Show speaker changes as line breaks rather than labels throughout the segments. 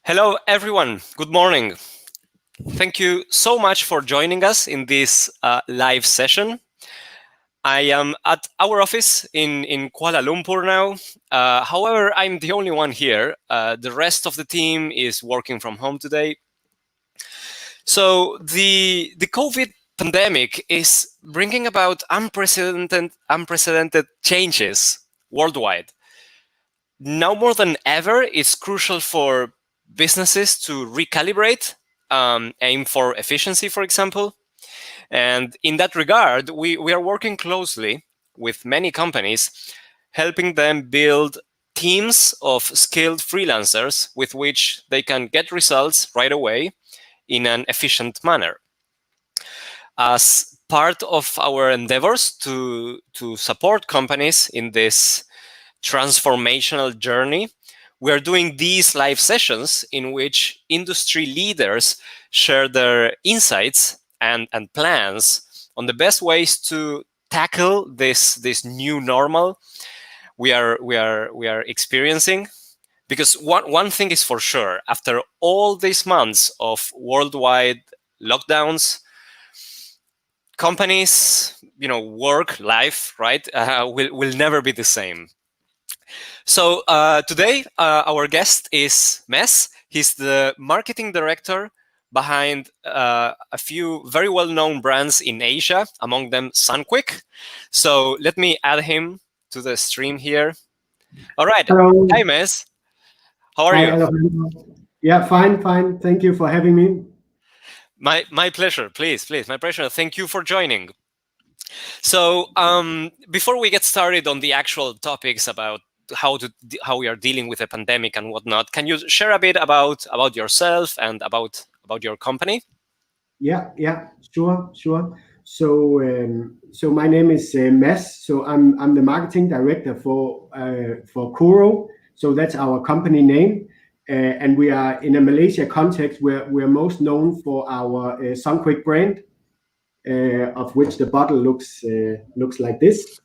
Hello, everyone. Good morning. Thank you so much for joining us in this live session. I am at our office in Kuala Lumpur now. However, I'm the only one here. The rest of the team is working from home today. So the COVID pandemic is bringing about unprecedented changes worldwide. Now more than ever, it's crucial for businesses to recalibrate, aim for efficiency, for example. And in that regard, we are working closely with many companies, helping them build teams of skilled freelancers with which they can get results right away in an efficient manner. As part of our endeavors to support companies in this transformational journey, we are doing these live sessions in which industry leaders share their insights and plans on the best ways to tackle this new normal we are experiencing. Because one thing is for sure: after all these months of worldwide lockdowns, companies, work life, right, will never be the same. So today, our guest is Mes. He's the marketing director behind a few very well-known brands in Asia, among them Sunquick. So let me add him to the stream here. All right.
Hello.
Hi, Mes. How are
Hi,
you?
Alejandro. Yeah, fine. Thank you for having me.
My pleasure. Please. My pleasure. Thank you for joining. So before we get started on the actual topics about how we are dealing with a pandemic and whatnot, can you share a bit about yourself and about your company?
Yeah, sure. So my name is Mads. So I'm the marketing director for Koro. So that's our company name, and we are in a Malaysia context where we're most known for our Sunquick brand, of which the bottle looks like this.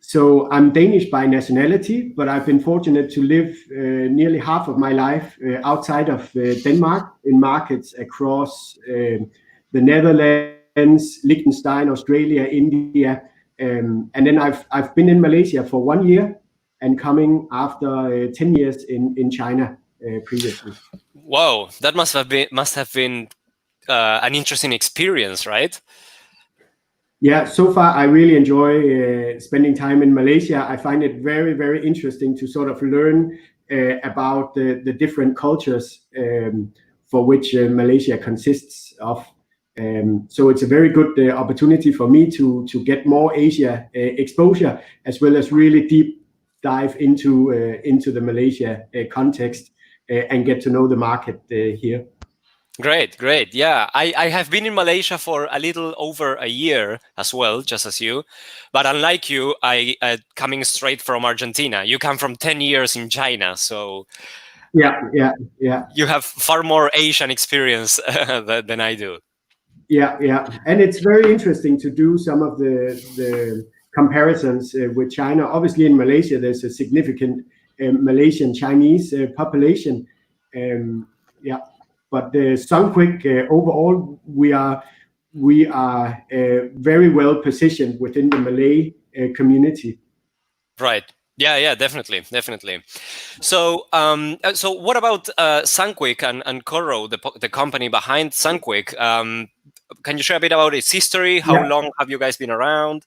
So I'm Danish by nationality, but I've been fortunate to live nearly half of my life outside of Denmark in markets across the Netherlands, Liechtenstein, Australia, India, and then I've been in Malaysia for 1 year and coming after 10 years in China previously.
Whoa, that must have been an interesting experience, right?
Yeah, so far I really enjoy spending time in Malaysia. I find it very, very interesting to sort of learn about the different cultures for which Malaysia consists of. So it's a very good opportunity for me to get more Asia exposure, as well as really deep dive into the Malaysia context and get to know the market here.
Great. Yeah, I have been in Malaysia for a little over a year as well, just as you. But unlike you, I coming straight from Argentina. You come from 10 years in China, so
Yeah.
you have far more Asian experience than I do.
Yeah, and it's very interesting to do some of the comparisons with China. Obviously, in Malaysia, there's a significant Malaysian Chinese population. Yeah, but the Sunquick overall, we are very well positioned within the Malay community.
Right. Yeah, definitely. So, so what about Sunquick and Koro, the company behind Sunquick? Can you share a bit about its history? How long have you guys been around?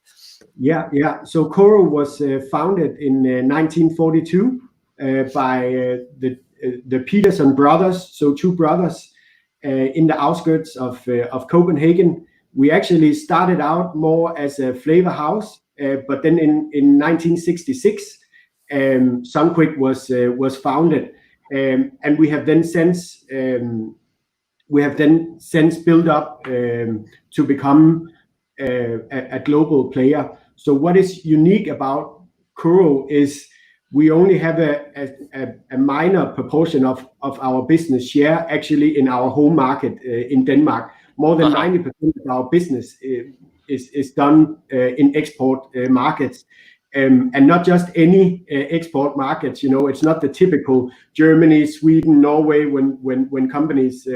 Yeah. So Koro was founded in 1942 by the Peterson brothers, so two brothers in the outskirts of Copenhagen. We actually started out more as a flavor house, but then in 1966, Sunquick was founded, and we have then since built up to become a global player. So what is unique about Kuro is we only have a minor proportion of our business share actually in our home market in Denmark. More than 90% of our business is done in export markets. and not just any export markets. You know, it's not the typical Germany, Sweden, Norway when companies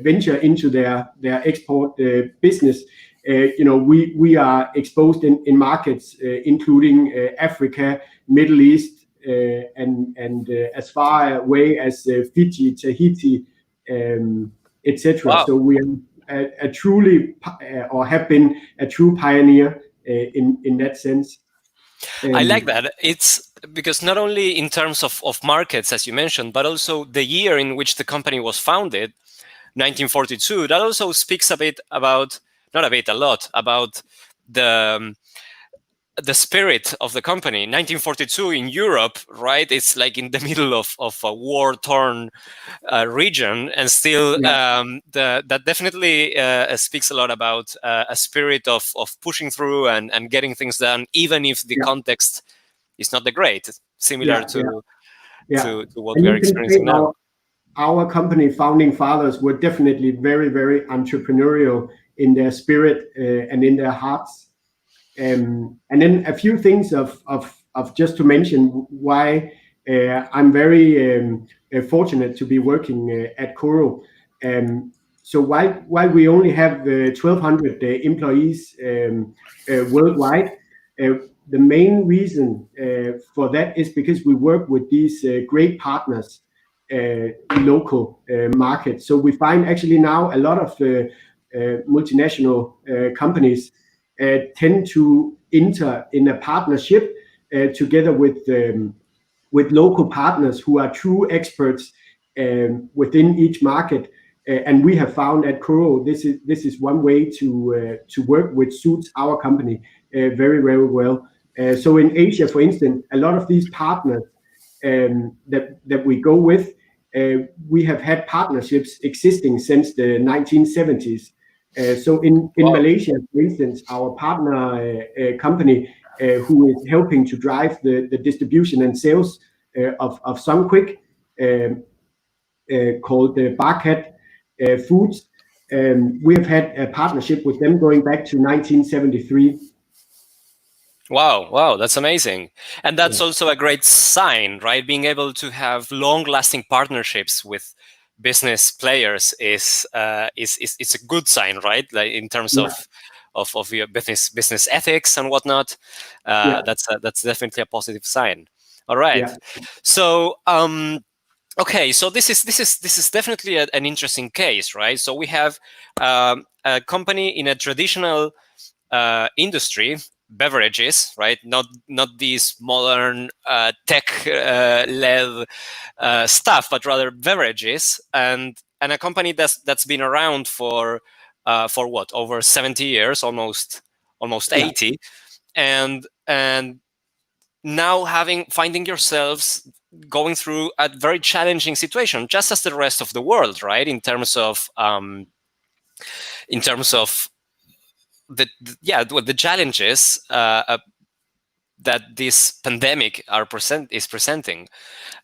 venture into their export business. You know, we are exposed in markets including Africa, Middle East, and as far away as Fiji, Tahiti, etc.
Wow.
So we are a truly or have been a true pioneer in that sense.
I like that. It's because not only in terms of markets, as you mentioned, but also the year in which the company was founded, 1942, that also speaks a bit about, not a bit, a lot about the spirit of the company. 1942 in Europe, right? It's like in the middle of a war-torn region, and still that definitely speaks a lot about a spirit of pushing through and getting things done, even if the context is not the great, similar to what
And
we are
you can say
experiencing now.
our company founding fathers were definitely very, very entrepreneurial in their spirit and in their hearts. And then a few things of just to mention why I'm very fortunate to be working at Coro. So while we only have 1,200 employees worldwide, the main reason for that is because we work with these great partners, local markets. So we find actually now a lot of multinational companies tend to enter in a partnership together with local partners who are true experts within each market. And we have found at Coro this is one way to work, which suits our company very, very well. So in Asia, for instance, a lot of these partners that we go with, we have had partnerships existing since the 1970s. So in Malaysia, for instance, our partner company who is helping to drive the distribution and sales of Sunquick, called Barcat Foods, we have had a partnership with them going back to 1973.
Wow, that's amazing. And that's also a great sign, right? Being able to have long-lasting partnerships with business players is a good sign, right? Like in terms of your business ethics and whatnot. That's definitely a positive sign. All right. So okay, so this is definitely an interesting case, right? So we have a company in a traditional industry, beverages, right? Not these modern tech led stuff, but rather beverages, and a company that's been around for what, over 70 years, almost 80, and now finding yourselves going through a very challenging situation, just as the rest of the world, right? In terms of the challenges that this pandemic is presenting.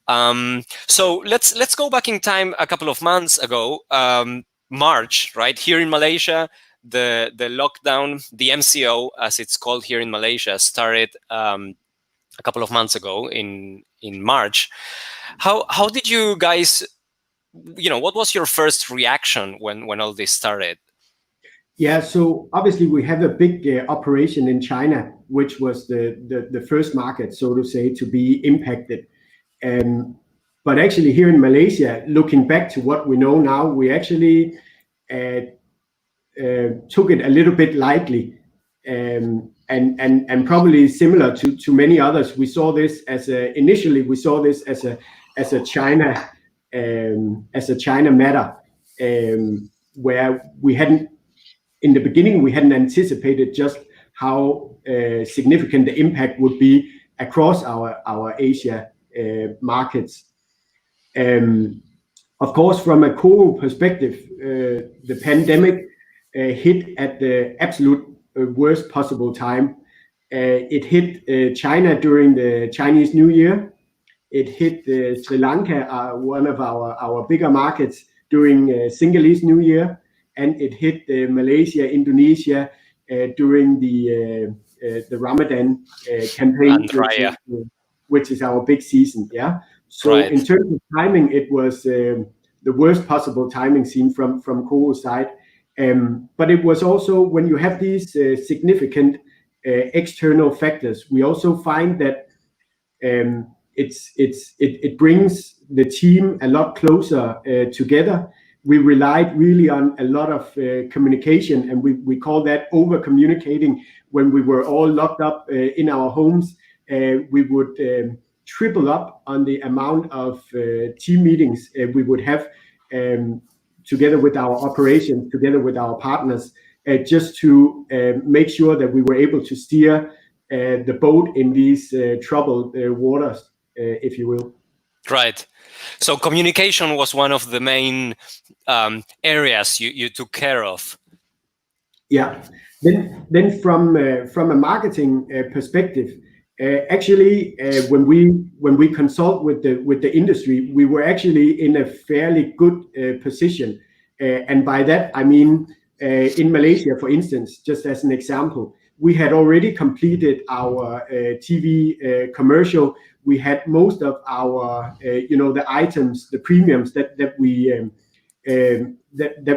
So let's go back in time a couple of months ago, March, right? Here in Malaysia, the lockdown, the MCO, as it's called here in Malaysia, started a couple of months ago in March. How did you guys, what was your first reaction when all this started?
Yeah, so obviously we have a big operation in China, which was the first market, so to say, to be impacted. But actually here in Malaysia, looking back to what we know now, we actually took it a little bit lightly, and probably similar to many others. We saw this initially as a China matter, where we hadn't. In the beginning, we hadn't anticipated just how significant the impact would be across our Asia markets. Of course, from a Coro perspective, the pandemic hit at the absolute worst possible time. It hit China during the Chinese New Year. It hit Sri Lanka, one of our bigger markets, during Sinhalese New Year. And it hit Malaysia, Indonesia during the the Ramadan campaign,
Andrea.
which is our big season. Yeah. So
Right.
in terms of timing, it was the worst possible timing seen from Cool's side. But it was also when you have these significant external factors, we also find that it brings the team a lot closer together. We relied really on a lot of communication, and we call that over communicating. When we were all locked up in our homes, we would triple up on the amount of team meetings we would have together with our operations, together with our partners, just to make sure that we were able to steer the boat in these troubled waters, if you will.
Right. So communication was one of the main areas you took care of.
Yeah. Then from a marketing perspective, actually, when we consult with the industry, we were actually in a fairly good position, and by that I mean in Malaysia, for instance, just as an example, we had already completed our TV commercial. We had most of our the items, the premiums that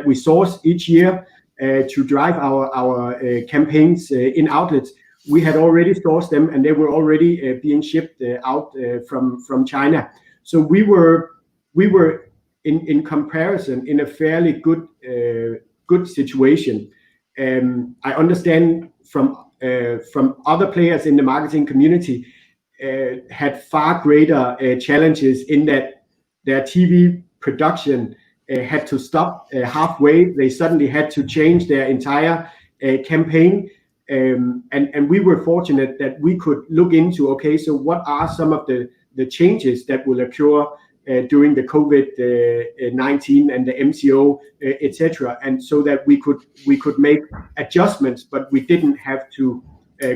we source each year to drive our campaigns in outlets. We had already sourced them, and they were already being shipped out from China. So we were in comparison in a fairly good situation. I understand from other players in the marketing community had far greater challenges in that their TV production had to stop halfway. They suddenly had to change their entire campaign. And we were fortunate that we could look into, okay, so what are some of the changes that will occur during the COVID-19 and the MCO, etc., and so that we could make adjustments, but we didn't have to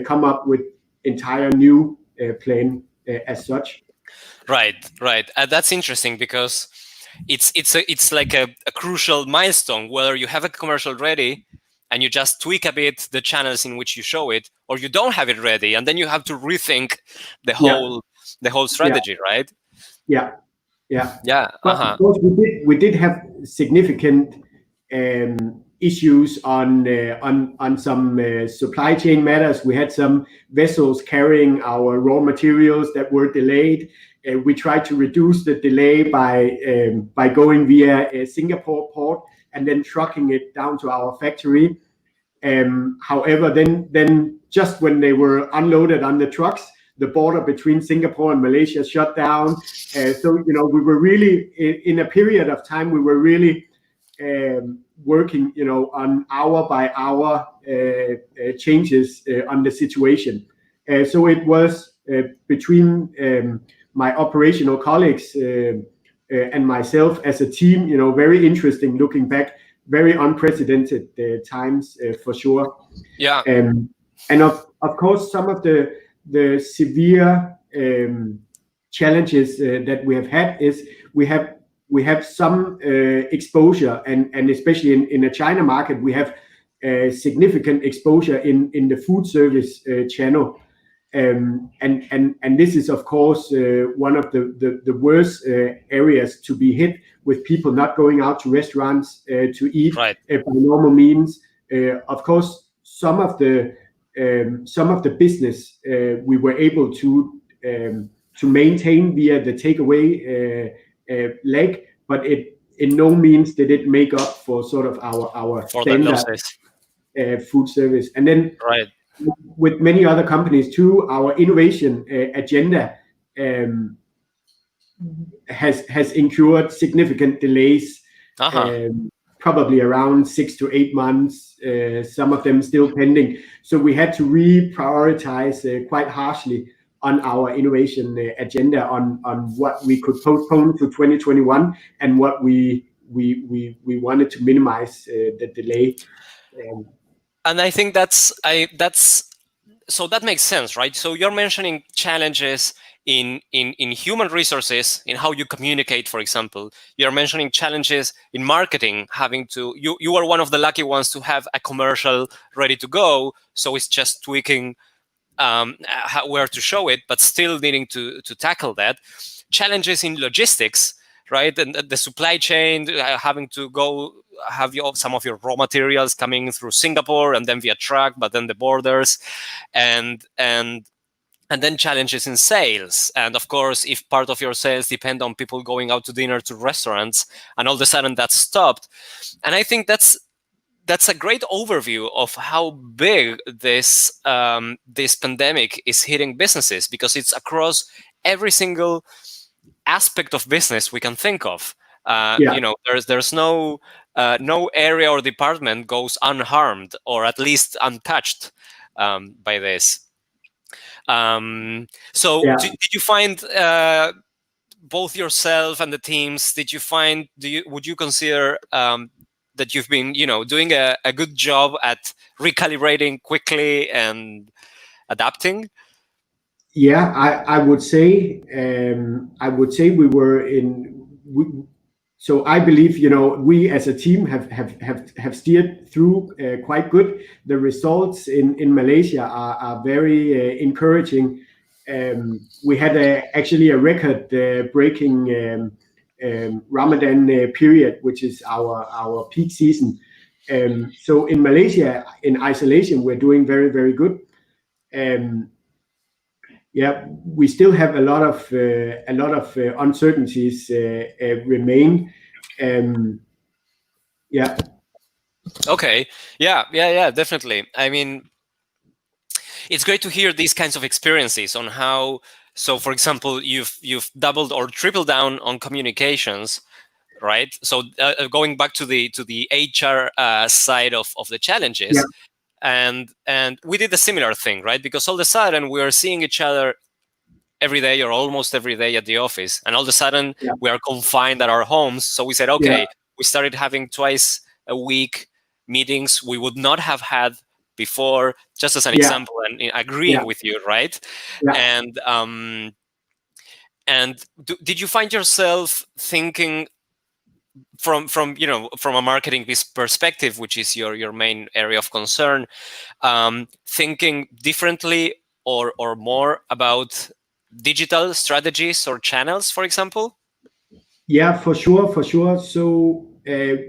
come up with entire new plan as such.
Right. That's interesting because it's like a crucial milestone, whether you have a commercial ready and you just tweak a bit the channels in which you show it, or you don't have it ready, and then you have to rethink the whole strategy, right?
Yeah. But
Uh-huh.
of course, we did have significant issues on some supply chain matters. We had some vessels carrying our raw materials that were delayed. We tried to reduce the delay by going via a Singapore port and then trucking it down to our factory. However, then just when they were unloaded on the trucks, the border between Singapore and Malaysia shut down. So we were really in a period of time. We were really working, on hour by hour changes on the situation. So it was between my operational colleagues and myself as a team, very interesting looking back, very unprecedented times for sure.
Yeah.
And of course, some of the severe challenges that we have had is we have some exposure, and especially in the China market, we have significant exposure in the food service channel. And this is of course one of the worst areas to be hit, with people not going out to restaurants to eat
Right.
by normal means. Of course, some of the business we were able to maintain via the takeaway leg, but it in no means did it make up for sort of our
For the
standard
losses.
food service. And then
Right.
with many other companies too, our innovation agenda has incurred significant delays, probably around 6 to 8 months, some of them still pending. So we had to reprioritize quite harshly on our innovation agenda on what we could postpone to 2021 and what we wanted to minimize the delay.
And I think that's so that makes sense, right? So you're mentioning challenges in human resources, in how you communicate, for example. You're mentioning challenges in marketing, having to you are one of the lucky ones to have a commercial ready to go, so it's just tweaking where to show it, but still needing to tackle that. Challenges in logistics, right? And the supply chain, having to go have some of your raw materials coming through Singapore and then via truck, but then the borders, and then challenges in sales. And of course, if part of your sales depend on people going out to dinner to restaurants, and all of a sudden that's stopped. And I think that's a great overview of how big this pandemic is hitting businesses, because it's across every single aspect of business we can think of.
Yeah.
There's no area or department goes unharmed, or at least untouched by this. So
Yeah.
did you find both yourself and the teams? Would you consider that you've been doing a good job at recalibrating quickly and adapting?
Yeah, I would say we were so I believe, we as a team have steered through quite good. The results in Malaysia are very encouraging. We had actually a record breaking Ramadan period, which is our peak season. So in Malaysia, in isolation, we're doing very, very good. Yeah, we still have a lot of uncertainties remain. Yeah.
Okay. Yeah, definitely. I mean, it's great to hear these kinds of experiences on how. So, for example, you've doubled or tripled down on communications, right? So, going back to the HR side of the
Yeah.
challenges, and we did a similar thing, right? Because all of a sudden we are seeing each other every day or almost every day at the office, and all of a sudden
Yeah.
we are confined at our homes. So we said,
Yeah.
okay, we started having twice a week meetings we would not have had before, just as an
Yeah.
example, and agreeing
Yeah.
with you, right?
Yeah.
And did you find yourself thinking from a marketing perspective, which is your main area of concern, thinking differently or more about digital strategies or channels, for example?
Yeah, for sure, for sure. So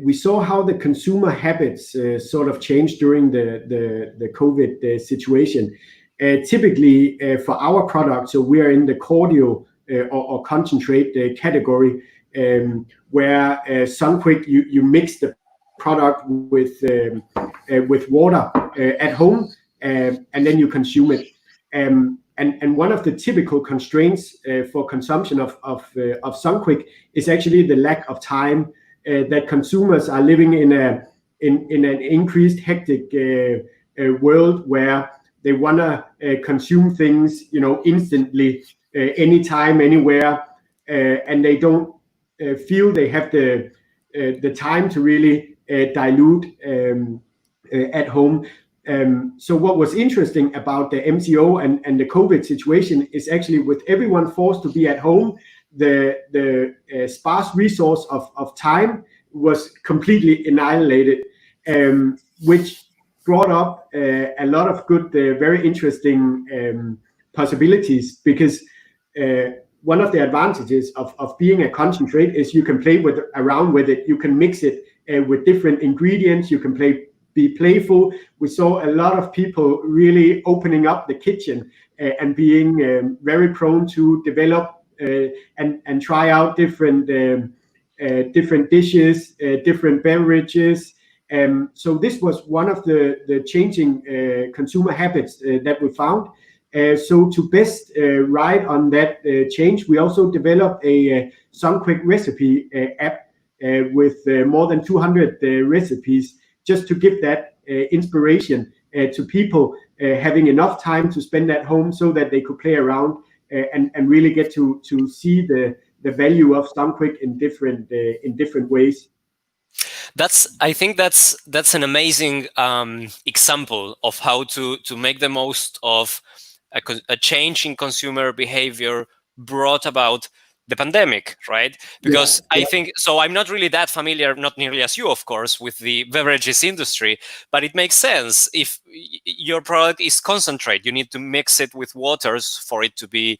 we saw how the consumer habits sort of changed during the COVID situation. Typically, for our product, so we are in the cordial or concentrate category, where Sunquick, you mix the product with water at home, and then you consume it. And one of the typical constraints for consumption of Sunquick is actually the lack of time, that consumers are living in an increased hectic world, where they want to consume things instantly, anytime, anywhere, and they don't feel they have the time to really dilute at home. So what was interesting about the MCO and the COVID situation is actually, with everyone forced to be at home, the sparse resource of time was completely annihilated, which brought up a lot of good, very interesting possibilities, because one of the advantages of being a concentrate is you can play around with it. You can mix it with different ingredients. You can be playful. We saw a lot of people really opening up the kitchen and being very prone to develop and try out different dishes, different beverages. So this was one of the changing consumer habits that we found. So to best ride on that change, we also developed a Sunquick recipe app with more than 200 recipes, just to give that inspiration to people having enough time to spend at home, so that they could play around and really get to see the value of Sunquick in different ways.
I think that's an amazing example of how to make the most of a change in consumer behavior brought about the pandemic, right?
Yeah,
Because I think so. I'm not really that familiar, not nearly as you, of course, with the beverages industry, but it makes sense. If your product is concentrate, you need to mix it with waters for it to be
yeah,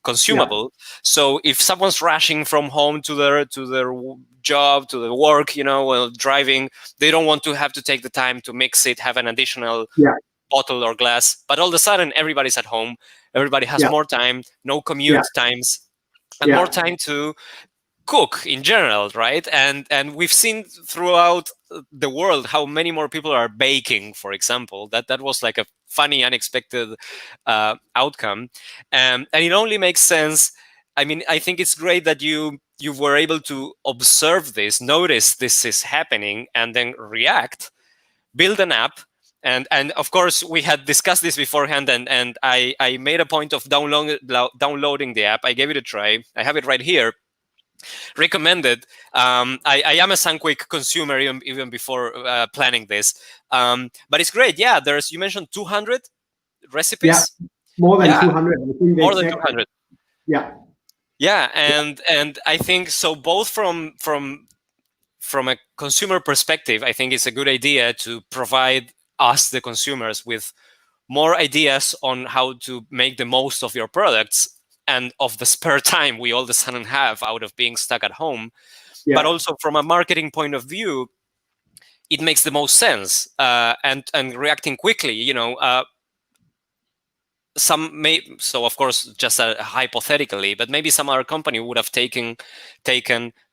consumable. So if someone's rushing from home to their job, to their work, while driving, they don't want to have to take the time to mix it, have an additional
yeah,
bottle or glass. But all of a sudden, everybody's at home. Everybody has
yeah,
more time, no
yeah,
commute times, and more
yeah,
time to cook in general, right? And we've seen throughout the world how many more people are baking, for example. That was like a funny, unexpected outcome, and it only makes sense. I mean, I think it's great that you were able to observe this, notice this is happening, and then react, build an app. And of course we had discussed this beforehand, and I made a point of downloading the app. I gave it a try. I have it right here, recommended. I am a Sunquick consumer even before planning this, but it's great. Yeah, there's, you mentioned 200
yeah.
recipes.
More than
Yeah,
200. I think the
more than
exact.
200.
Yeah,
Yeah, and I think so, both from a consumer perspective, I think it's a good idea to provide us, the consumers, with more ideas on how to make the most of your products and of the spare time we all of a sudden have out of being stuck at home. But
yeah,
also from a marketing point of view, it makes the most sense, and reacting quickly. Some may, so of course, just hypothetically, but maybe some other company would have taken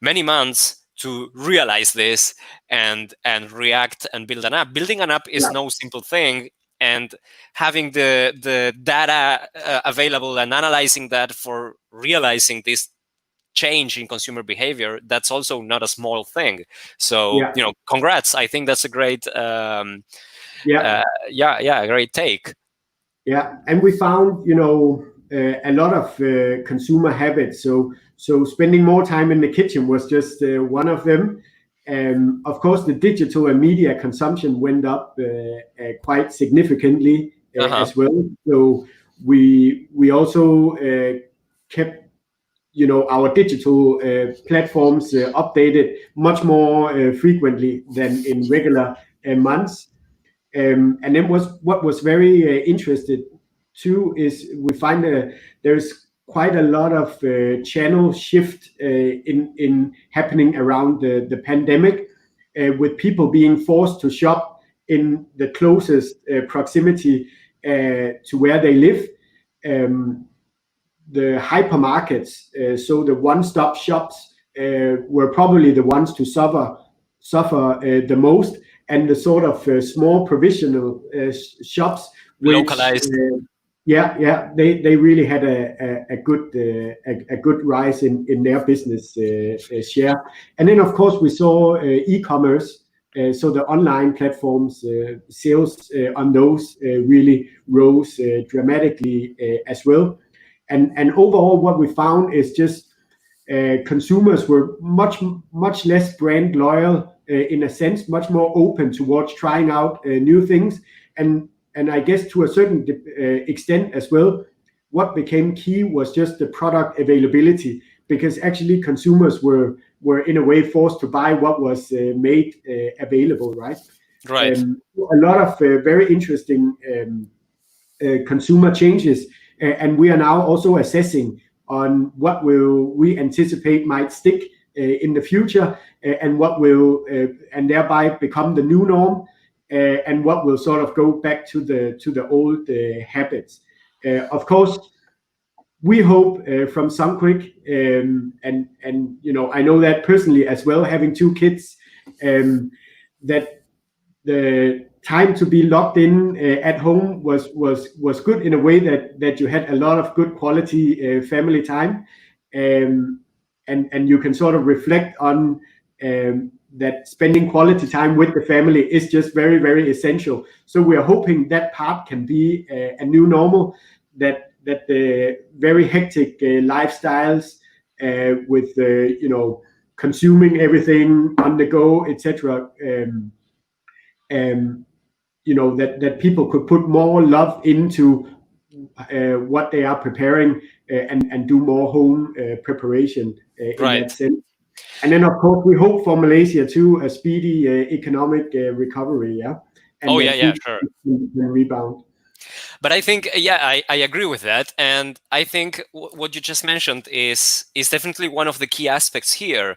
many months to realize this and react and build an app. Building an app is
yeah,
no simple thing, and having the data available and analyzing that for realizing this change in consumer behavior, that's also not a small thing. So,
yeah,
congrats. I think that's a great
yeah.
yeah, a great take.
Yeah, and we found, a lot of consumer habits. So spending more time in the kitchen was just one of them. Of course, the digital and media consumption went up quite significantly
Uh-huh.
as well. So we also kept, our digital platforms updated much more frequently than in regular months. And then what was very interested too is we find there's quite a lot of channel shift in happening around the pandemic, with people being forced to shop in the closest proximity to where they live. Um, the hypermarkets, so the one-stop shops, were probably the ones to suffer the most, and the sort of small provisional shops, which
Localized.
they really had a good rise in their business share. And then of course we saw e-commerce, so the online platforms, sales on those really rose dramatically as well. And overall, what we found is just consumers were much less brand loyal, in a sense, much more open towards trying out new things, and I guess to a certain extent as well, what became key was just the product availability, because actually consumers were in a way forced to buy what was made available, right?
Right.
A lot of very interesting consumer changes, and we are now also assessing on what will we anticipate might stick in the future, and what will and thereby become the new norm, and what will sort of go back to the old habits. Of course, we hope from Sunquick, and I know that personally as well, having two kids, that the time to be locked in at home was good, in a way that you had a lot of good quality family time, um, and you can sort of reflect on that spending quality time with the family is just very, very essential. So we are hoping that part can be a new normal, that the very hectic lifestyles, with consuming everything on the go, etc., that people could put more love into what they are preparing and do more home preparation in that
Right.
sense. And then, of course, we hope for Malaysia too a speedy economic recovery, yeah, and
Oh yeah,
that
yeah,
food
sure.
can rebound.
But I think, yeah, I agree with that, and I think what you just mentioned is definitely one of the key aspects here.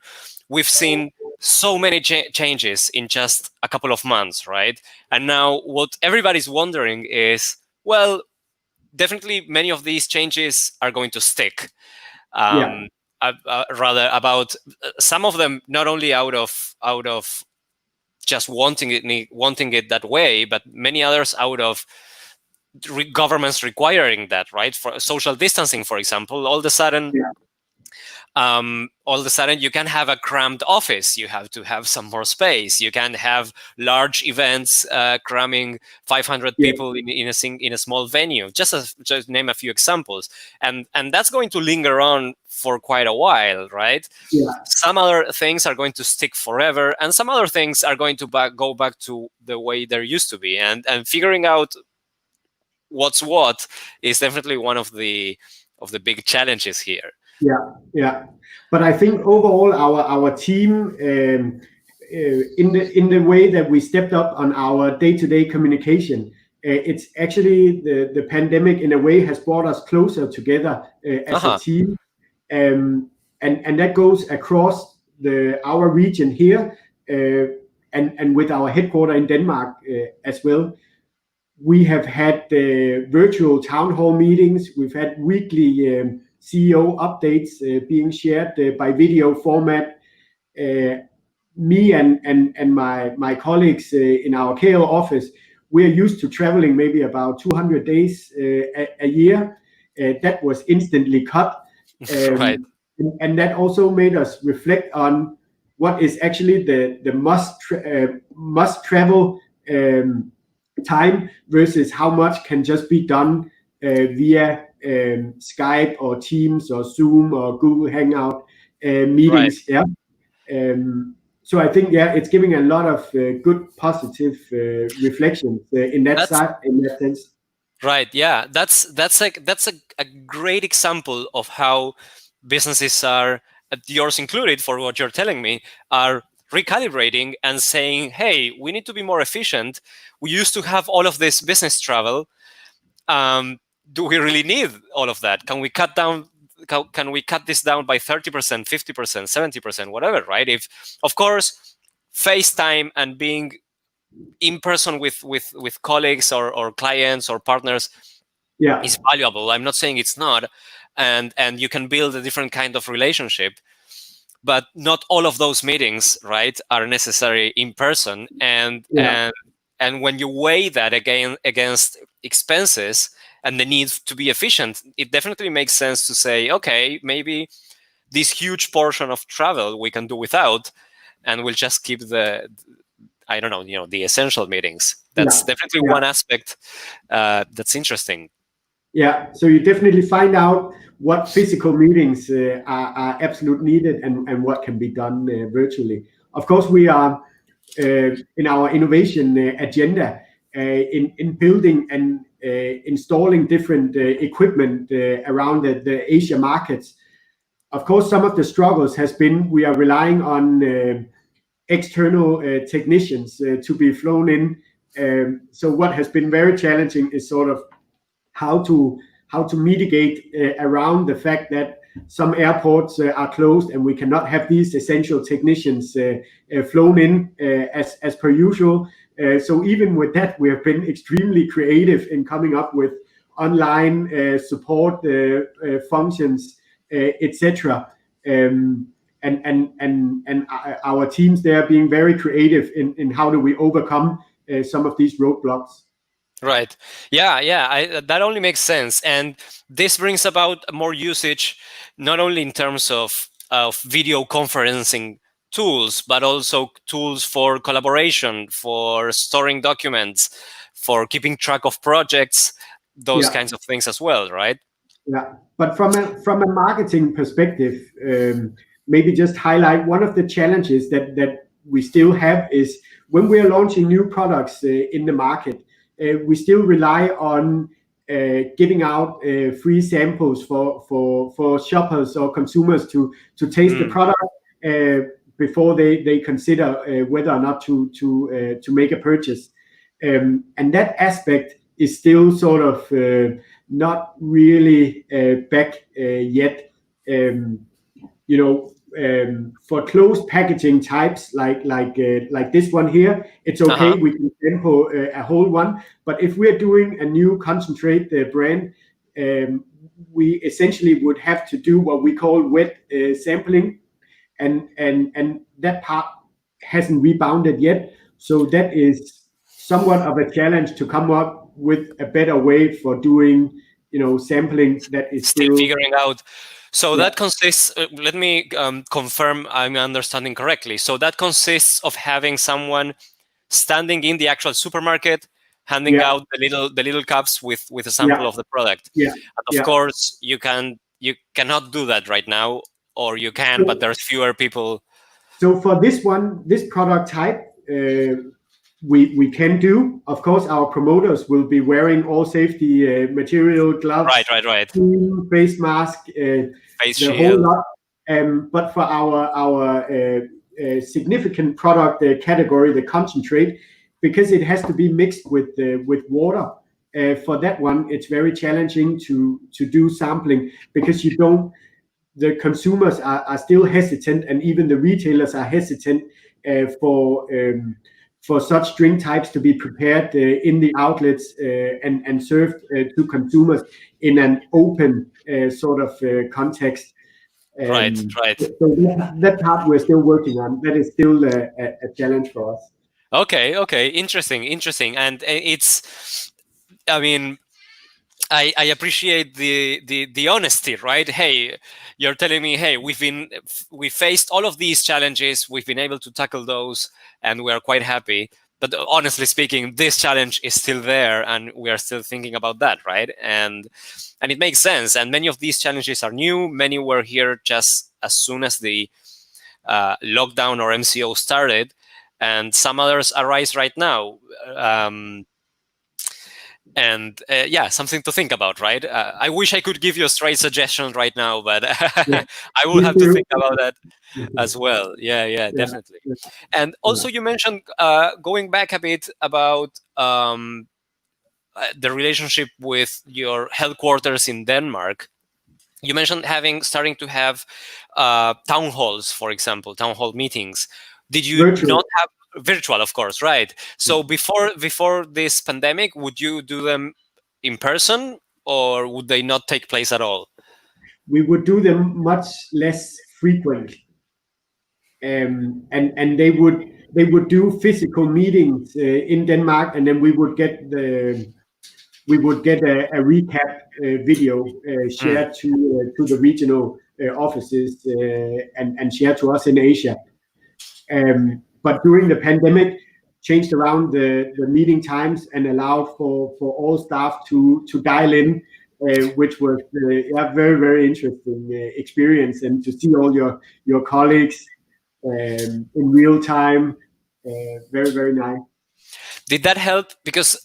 We've seen so many changes in just a couple of months, right? And now what everybody's wondering is, well, definitely many of these changes are going to stick.
Yeah,
Um, Rather about some of them not only out of just wanting it that way, but many others out of governments requiring that, right? For social distancing, for example,
yeah,
all of a sudden you can have a cramped office. You have to have some more space. You can have large events cramming 500
yeah,
people in a small venue. Just name a few examples, and that's going to linger on for quite a while, right?
yeah,
Some other things are going to stick forever, and some other things are going to go back to the way there used to be. And figuring out what's what is definitely one of the big challenges here.
yeah, yeah. But I think overall, our team, in the way that we stepped up on our day-to-day communication, it's actually the pandemic in a way has brought us closer together as a
Uh-huh.
team, and that goes across our region here, and with our headquarter in Denmark as well. We have had virtual town hall meetings. We've had weekly CEO updates being shared by video format. Uh, Me and my colleagues in our KL office, we're used to traveling maybe about 200 days a year. That was instantly cut.
Right.
And that also made us reflect on what is actually the must travel time versus how much can just be done via Skype or Teams or Zoom or Google Hangout
Right.
meetings. Yeah. So I think, yeah, it's giving a lot of good positive reflections
That's
in that sense.
right. Yeah. That's a great example of how businesses are, yours included, for what you're telling me, are recalibrating and saying, hey, we need to be more efficient. We used to have all of this business travel. um, do we really need all of that? Can we cut down? Can we cut this down by 30%, 50%, 70%, whatever? Right? If, of course, FaceTime and being in person with colleagues or clients or partners
Yeah,
is valuable. I'm not saying it's not, and you can build a different kind of relationship, but not all of those meetings, right, are necessary in person. and
yeah,
and and when you weigh that against expenses and the need to be efficient, it definitely makes sense to say, okay, maybe this huge portion of travel we can do without, and we'll just keep the, I don't know, the essential meetings. That's
yeah,
definitely
yeah.
one aspect that's interesting.
Yeah, so you definitely find out what physical meetings are absolute needed and what can be done virtually. Of course, we are in our innovation agenda in building and installing different equipment around the Asia markets. Of course, some of the struggles has been we are relying on external technicians to be flown in. So what has been very challenging is sort of how to how to mitigate around the fact that some airports are closed and we cannot have these essential technicians flown in as per usual. So even with that, we have been extremely creative in coming up with online support functions, etc. And our teams there being very creative in how do we overcome some of these roadblocks.
Right. Yeah, yeah. That only makes sense, and this brings about more usage, not only in terms of video conferencing tools, but also tools for collaboration, for storing documents, for keeping track of projects, those
Yeah.
kinds of things as well, right?
Yeah, but from a marketing perspective, maybe just highlight one of the challenges that we still have is when we are launching new products in the market, we still rely on giving out free samples for shoppers or consumers to taste the
Mm.
product before they consider whether or not to make a purchase. And that aspect is still sort of not really back yet. You know, for closed packaging types like this one here, it's okay.
Uh-huh.
We can sample a whole one. But if we're doing a new concentrate brand, we essentially would have to do what we call wet sampling, and that part hasn't rebounded yet. So that is somewhat of a challenge to come up with a better way for doing, sampling that is
Still
still,
figuring out. So
yeah,
that consists, let me confirm I'm understanding correctly. So that consists of having someone standing in the actual supermarket, handing
yeah,
out the little cups with a
yeah,
sample of the product.
yeah,
And of
yeah.
course, you cannot do that right now, or you can, but
So,
there's fewer people.
so for this one, this product type, we can do. Of course, our promoters will be wearing all safety material,
Right,
gloves,
right, right.
face mask,
Face
the whole
shield.
lot. But for our significant product category, the concentrate, because it has to be mixed with water. For that one, it's very challenging to do sampling because you don't. The consumers are still hesitant, and even the retailers are hesitant for such drink types to be prepared in the outlets and served to consumers in an open sort of context.
Right, right.
So that part we're still working on. That is still a challenge for us.
Okay, okay. Interesting, interesting. And it's, I mean, I appreciate the honesty, right? Hey, you're telling me, hey, we faced all of these challenges, we've been able to tackle those, and we are quite happy. But honestly speaking, this challenge is still there, and we are still thinking about that, right? And it makes sense. And many of these challenges are new. Many were here just as soon as the lockdown or MCO started, and some others arise right now. And yeah, something to think about, right? I wish I could give you a straight suggestion right now, but
Yeah,
I will
me
have to
too.
think about that as well. Yeah, yeah,
Yeah,
definitely.
yeah,
And
yeah.
also, you mentioned going back a bit about the relationship with your headquarters in Denmark. You mentioned starting to have town halls, for example, town hall meetings. Did you
Virtual.
not have virtual, of course, right? So before this pandemic, would you do them in person, or would they not take place at all?
We would do them much less frequent, and they would do physical meetings in Denmark, and then we would get a recap video
Mm,
shared to the regional offices and shared to us in Asia. But during the pandemic, changed around the meeting times and allowed for all staff to dial in, which was yeah, very very interesting experience, and to see all your colleagues in real time. Very very nice.
did that help? Because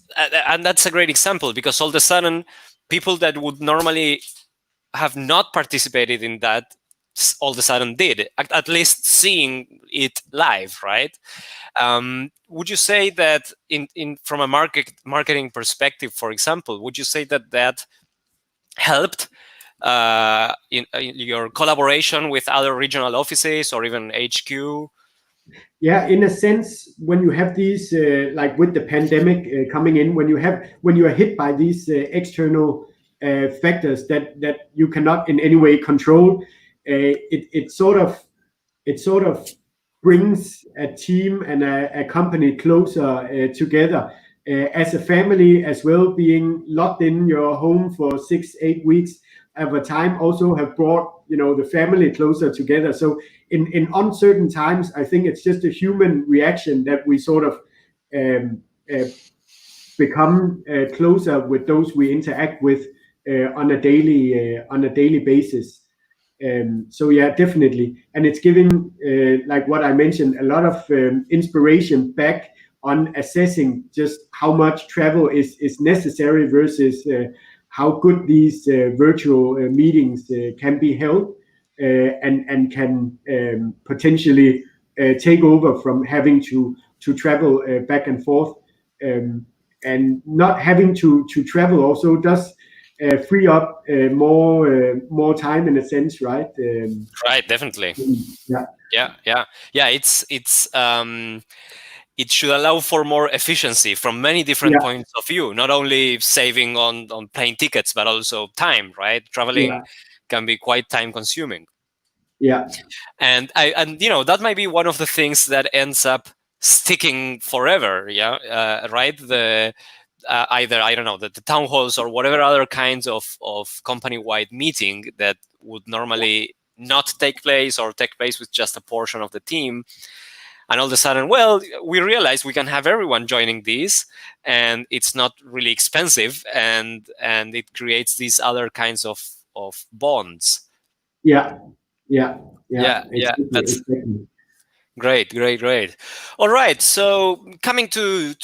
and that's a great example, because all of a sudden, people that would normally have not participated in that all of a sudden did, at least seeing it live, right? Would you say that in from a marketing perspective, for example, would you say that that helped in your collaboration with other regional offices or even HQ?
Yeah, in a sense, when you have these like with the pandemic coming in, when you are hit by these external factors that you cannot in any way control, it sort of brings a team and a company closer together as a family as well. Being locked in your home for 6 8 weeks at a time also have brought the family closer together. So in uncertain times, I think it's just a human reaction that we sort of um, uh, become closer with those we interact with on a daily basis. So yeah, definitely, and it's giving, like what I mentioned, a lot of inspiration back on assessing just how much travel is necessary versus how good these virtual meetings can be held, and can potentially take over from having to travel back and forth, um, and not having to travel also does free up more time in a sense, right?
Right, definitely.
Yeah,
Yeah. It should allow for more efficiency from many different
yeah,
points of view, not only saving on plane tickets, but also time, right? Traveling
yeah,
can be quite time consuming.
yeah,
And that might be one of the things that ends up sticking forever. Yeah. Right. The Either, I don't know, the town halls or whatever other kinds of company-wide meeting that would normally not take place or take place with just a portion of the team, and all of a sudden, well, we realize we can have everyone joining these, and it's not really expensive, and it creates these other kinds of bonds.
yeah, yeah, yeah.
Yeah,
Exactly,
that's
exactly.
great. All right, so coming to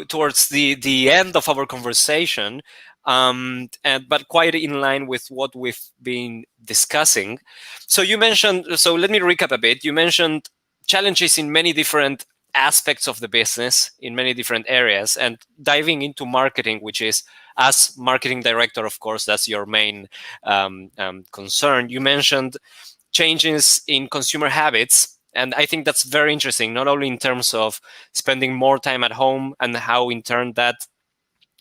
towards the end of our conversation, and but quite in line with what we've been discussing. So you mentioned. So let me recap a bit. You mentioned challenges in many different aspects of the business in many different areas, and diving into marketing, which is, as marketing director, of course, that's your main concern. You mentioned changes in consumer habits. And I think that's very interesting, not only in terms of spending more time at home and how, in turn, that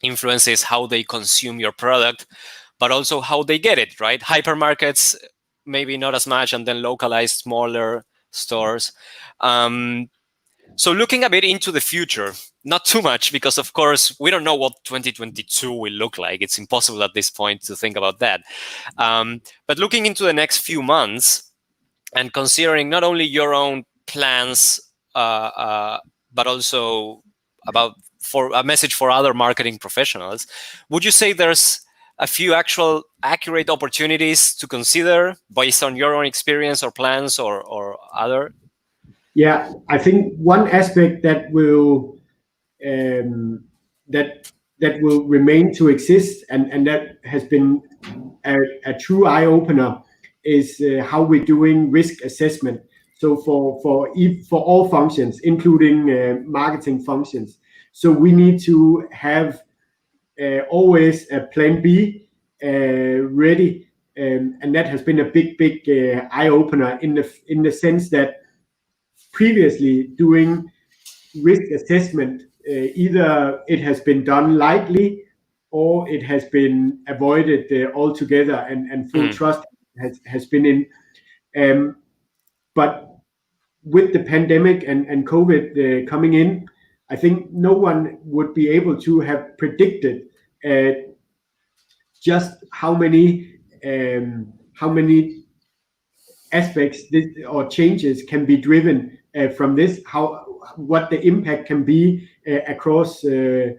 influences how they consume your product, but also how they get it, right? Hypermarkets, maybe not as much, and then localized smaller stores. Um, so, looking a bit into the future, not too much, because of course, we don't know what 2022 will look like. It's impossible at this point to think about that. But looking into the next few months, and considering not only your own plans, but also about for a message for other marketing professionals, would you say there's a few actual accurate opportunities to consider based on your own experience or plans, or other?
Yeah, I think one aspect that will um, that will remain to exist, and that has been a true eye opener, is how we're doing risk assessment. So for all functions, including marketing functions, so we need to have always a plan B ready, and that has been a big eye opener in the sense that previously doing risk assessment, either it has been done lightly or it has been avoided altogether, and full
Mm.
trust has been in. But with the pandemic and COVID coming in, I think no one would be able to have predicted just how many aspects or changes can be driven from this, how what the impact can be across the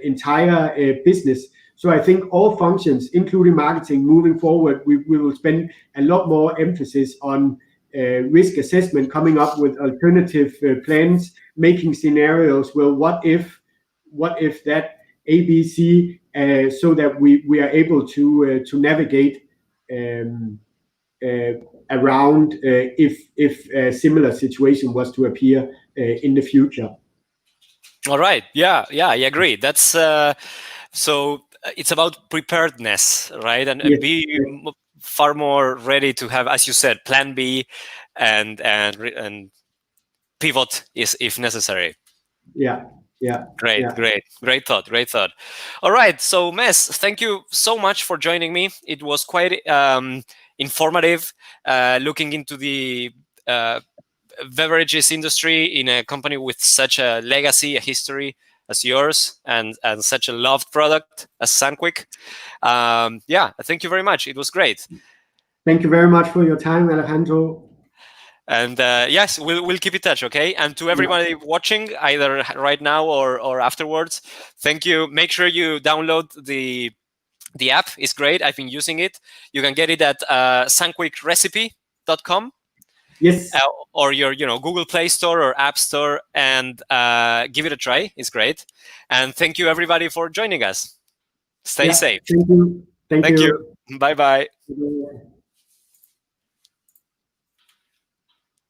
entire business. So I think all functions, including marketing, moving forward, we will spend a lot more emphasis on risk assessment, coming up with alternative plans, making scenarios. Well, what if that ABC, so that we are able to navigate um, uh, around if a similar situation was to appear in the future.
All right. Yeah, I agree. That's so it's about preparedness, right? And
Yes,
be
yes,
far more ready to have, as you said, plan B, and pivot is if necessary.
yeah, yeah, yeah.
Great thought. All right, so Mes, thank you so much for joining me. It was quite informative, looking into the beverages industry in a company with such a legacy, a history as yours, and such a loved product as Sunquick. Yeah, thank you very much. It was great.
Thank you very much for your time, Alejandro.
And yes, we'll keep in touch, okay? And to
Yeah.
everybody watching, either right now or afterwards, thank you. Make sure you download the app. It's great. I've been using it. You can get it at sunquickrecipe.com, uh,
Yes.
or your Google Play Store or App Store, and give it a try. It's great. And thank you everybody for joining us. Stay
Yeah.
safe.
Thank you. Thank
Thank you.
you.
Bye bye.